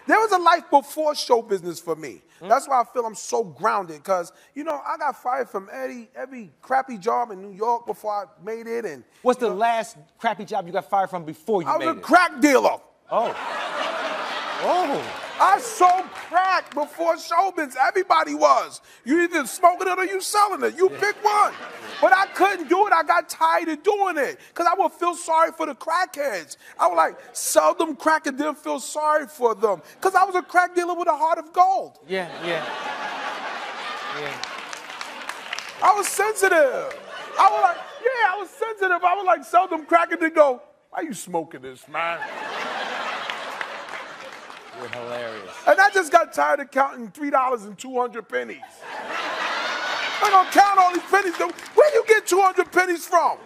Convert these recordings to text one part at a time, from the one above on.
there was a life before show business for me. That's why I feel I'm so grounded, because, you know, I got fired from every crappy job in New York before I made it. And what's the last crappy job you got fired from before you made it? I was a crack dealer. Oh. Oh. I sold crack before show business. Everybody was. You either smoking it or you selling it. You pick one. But I couldn't do it. I got tired of doing it because I would feel sorry for the crackheads. I would like sell them crack and then feel sorry for them because I was a crack dealer with a heart of gold. Yeah. I was sensitive. I was sensitive. I would like sell them crack and then go, why you smoking this, man? You're hilarious. And I just got tired of counting $3 and 200 pennies. I'm gonna count all these pennies. Where you get 200 pennies from?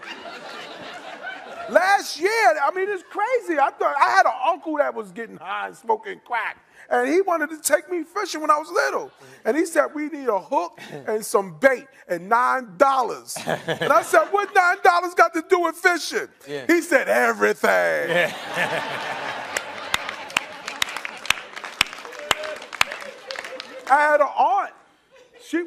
Last year, I mean, it's crazy. I had an uncle that was getting high and smoking crack. And he wanted to take me fishing when I was little. And he said, we need a hook and some bait and $9. And I said, what $9 got to do with fishing? Yeah. He said, everything. Yeah. I had an aunt.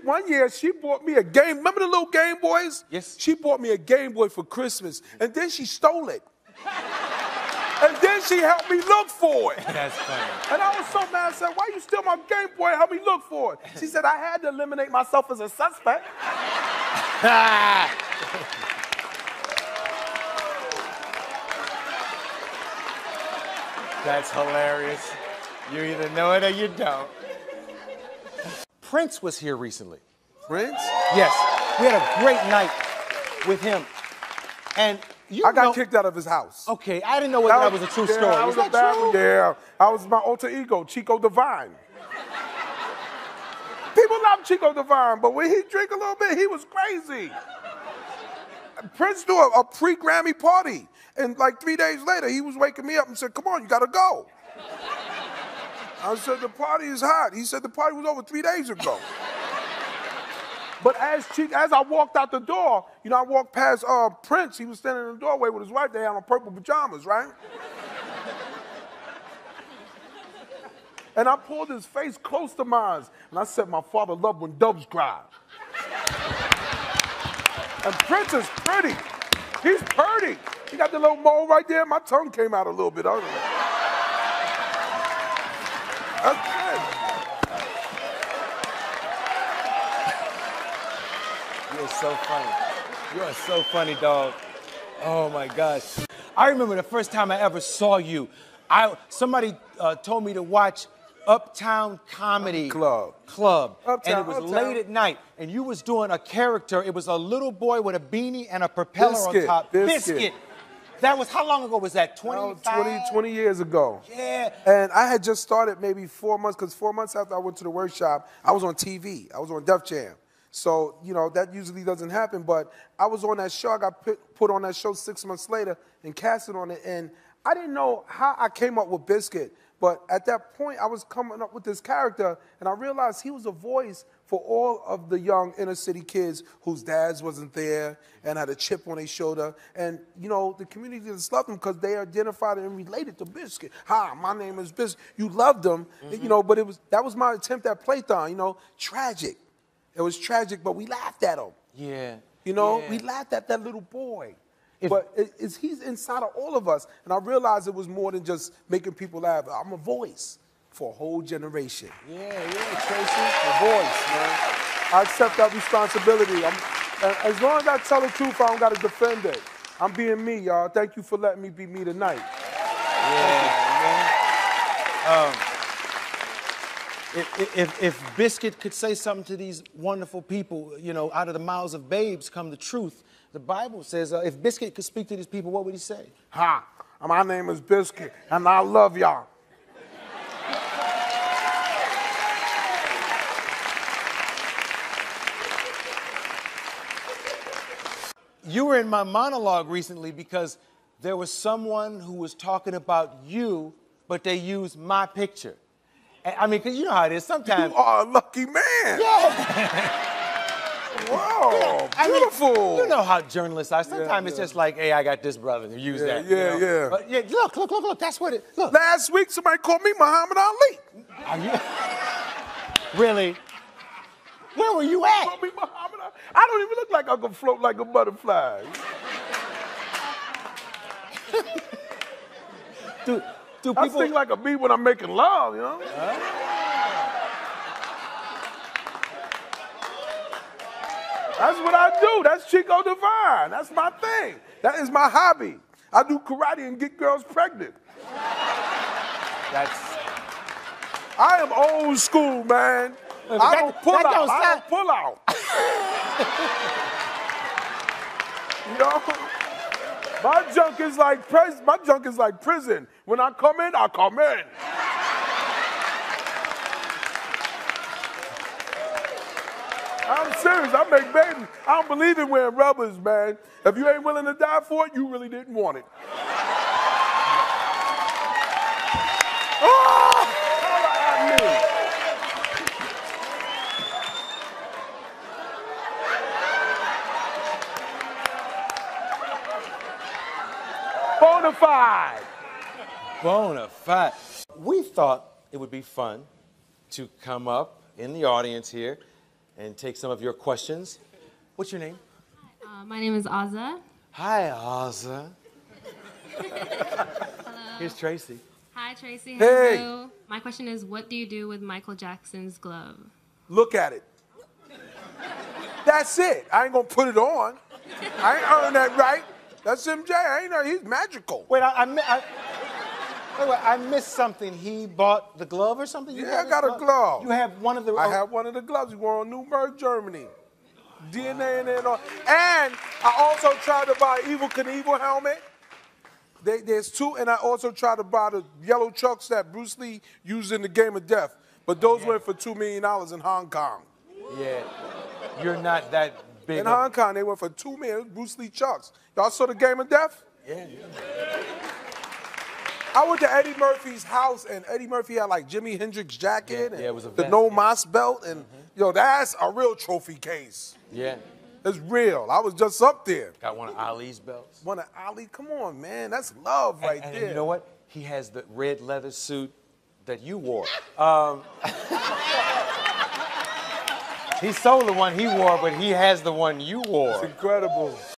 One year, she bought me a game. Remember the little Game Boys? Yes. She bought me a Game Boy for Christmas, and then she stole it. And then she helped me look for it. That's funny. And I was so mad. I said, why you steal my Game Boy and help me look for it? She said, I had to eliminate myself as a suspect. That's hilarious. You either know it or you don't. Prince was here recently. Prince? Yes. We had a great night with him. And I got kicked out of his house. Okay, I didn't know whether that was a true story. Is that true? Yeah, I was my alter ego, Chico Divine. People love Chico Divine, but when he drank a little bit, he was crazy. Prince threw a pre-Grammy party, and like 3 days later, he was waking me up and said, come on, you gotta go. I said, the party is hot. He said, the party was over 3 days ago. But as I walked out the door, you know, I walked past Prince. He was standing in the doorway with his wife. They had on purple pajamas, right? And I pulled his face close to mine. And I said, my father loved when doves cry. And Prince is pretty. He's pretty. He got the little mole right there. My tongue came out a little bit. That's good. You are so funny. You are so funny, dog. Oh my gosh. I remember the first time I ever saw you. Somebody told me to watch Uptown Comedy Club. And it was late at night, and you was doing a character. It was a little boy with a beanie and a propeller on top. Biscuit. That was, how long ago was that? 20 years ago. Yeah. And I had just started maybe 4 months, because 4 months after I went to the workshop, I was on TV. I was on Def Jam. So, you know, that usually doesn't happen, but I was on that show. I got put on that show 6 months later and casted on it, and I didn't know how I came up with Biscuit, but at that point, I was coming up with this character, and I realized he was a voice for all of the young inner city kids whose dads wasn't there and had a chip on their shoulder. And, you know, the community just loved them because they identified and related to Biscuit. Hi, my name is Biscuit. You loved them, you know, but that was my attempt at Plaython, you know, tragic. It was tragic, but we laughed at him. Yeah. You know, we laughed at that little boy. But he's inside of all of us. And I realized it was more than just making people laugh. I'm a voice for a whole generation. Yeah, Tracy. A voice, man. I accept that responsibility. As long as I tell the truth, I don't got to defend it. I'm being me, y'all. Thank you for letting me be me tonight. Yeah, man. If Biscuit could say something to these wonderful people, you know, out of the mouths of babes come the truth. The Bible says if Biscuit could speak to these people, what would he say? Hi, my name is Biscuit, and I love y'all. You were in my monologue recently because there was someone who was talking about you, but they used my picture. I mean, because you know how it is sometimes. You are a lucky man. Yeah. Wow, I mean, beautiful. you know how journalists are. Sometimes Yeah, it's yeah. just like, hey, I got this brother. Use that. Yeah, you know? yeah. But yeah, look. That's what it. Look. Last week, somebody called me Muhammad Ali. Are you really? Where were you at? Called me Muhammad Ali. I don't even look like I can float like a butterfly. Do I people? sing like a bee when I'm making love, you know? That's what I do. That's Chico Divine. That's my thing. That is my hobby. I do karate and get girls pregnant. I am old school, man. I don't pull out. I don't pull out. You know? My junk is like prison. When I come in, I come in. I'm serious. I make babies. I don't believe in wearing rubbers, man. If you ain't willing to die for it, you really didn't want it. Oh! Holla at me. Bonafide. Bonafide. We thought it would be fun to come up in the audience here and take some of your questions. What's your name? My name is Azza. Hi, Azza. Hello. Here's Tracy. Hi, Tracy. Hey. Hello. My question is, what do you do with Michael Jackson's glove? Look at it. That's it. I ain't gonna put it on. I ain't earned that right. That's MJ. He's magical. Wait, I missed something. He bought the glove or something? Yeah, I got a glove. You have one of the... I have one of the gloves. We were on Nuremberg, Germany. DNA in there and all. And I also tried to buy Evel Knievel helmet. There's two, and I also tried to buy the yellow chucks that Bruce Lee used in the Game of Death. But those went for $2 million in Hong Kong. Yeah, you're not that big. In Hong Kong, they went for $2 million. Bruce Lee chucks. Y'all saw the Game of Death? Yeah. I went to Eddie Murphy's house, and Eddie Murphy had like Jimi Hendrix jacket and it was a the vest. No Mas belt, and yo, that's a real trophy case. Yeah. It's real. I was just up there. Got one of Ali's belts. One of Ali, come on, man, that's love right And there. you know what? He has the red leather suit that you wore. He sold the one he wore, but he has the one you wore. It's incredible.